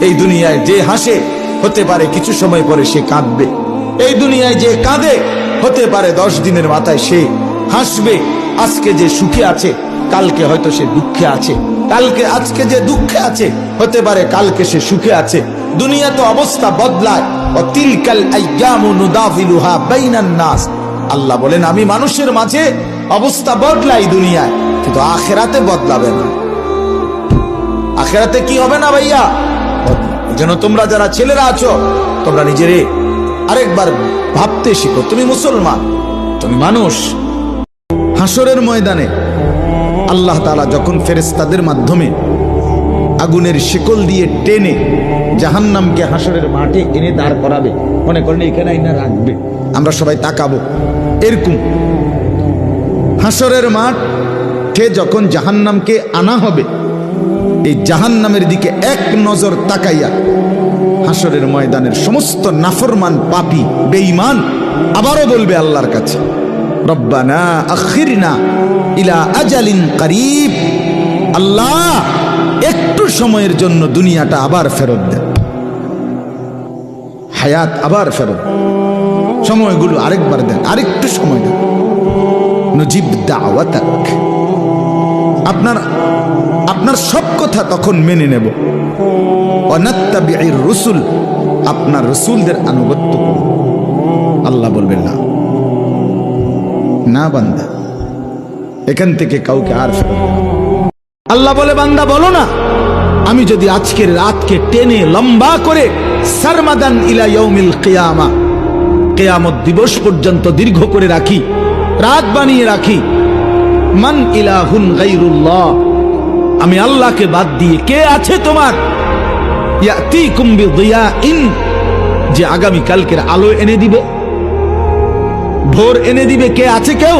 এই দুনিয়ায় যে হাসে হতে পারে কিছু সময় পরে সে কাঁদবে, এই দুনিয়ায় যে কাঁদে হতে পারে 10 দিনের মাথায় সে হাসবে। আজকে যে সুখে আছে কালকে হয়তো সে দুঃখে আছে, আজকে যে দুঃখে আছে হতে পারে কালকে সে সুখে আছে। দুনিয়া তো অবস্থা বদলায়। তিলকাল আইয়ামু নুদাফিলুহা বাইনান নাস, আল্লাহ বলেন আমি মানুষের মাঝে অবস্থা বদলাই দুনিয়ায়, কিন্তু আখিরাতে বদলাবে না। আখিরাতে কি হবে না ভাইয়া? যেন তোমরা যারা ছেলেরা আছো তোমরা নিজেরে আরেকবার ভাবতে শিখো, তুমি মুসলমান, তুমি মানুষ। হাসরের ময়দানে আল্লাহ তাআলা যখন ফেরেশতাদের মাধ্যমে আগুনের শিকল দিয়ে টেনে জাহান্নামকে হাসরের মাঠে এনে দাঁড় করাবে, মনে করেন এখানে এনে রাখবে, আমরা সবাই তাকাবো এরকম। হাসরের মাঠে যখন জাহান্নামকে আনা হবে, এই জাহান্নামের দিকে এক নজর তাকাইয়া হাসরের ময়দানের সমস্ত নাফরমান পাপী বেঈমান আবারও বলবে আল্লাহর কাছে, রব্বানা আখিরনা ইলা আজালিন করিব, আল্লাহ একটু সময়ের জন্য দুনিয়াটা আবার ফেরত দেন, হায়াত আবার ফেরত, সময়গুলো আরেকবার দেন, আরেকটু সময় দেন। নজিব দাওয়াতাক, আপনার সব কথা তখন মেনে নেব। ওয়ানাত্তাবিউর রুসুল, আপনার রসুলদের আনুগত্য করব। আল্লাহ বলবেন না, না বান্দা, এখান থেকে কাউকে আর ফেরত দেব। আল্লাহ বলে বান্দা বলো না, আমি যদি আজকের রাতকে টেনে লম্বা করে সারমাদান ইলা ইয়াউমিল কিয়ামা, কিয়ামত দিবস পর্যন্ত দীর্ঘ করে রাখি, রাত বানিয়ে রাখি, মান ইলাহুন গায়রুল্লাহ, আমি আল্লাহকে বাদ দিয়ে কে আছে তোমার, ইয়াতিকুম বিদিয়াইন, যে আগামী কালকের আলো এনে দিবে, ভোর এনে দিবে, কে আছে কেউ?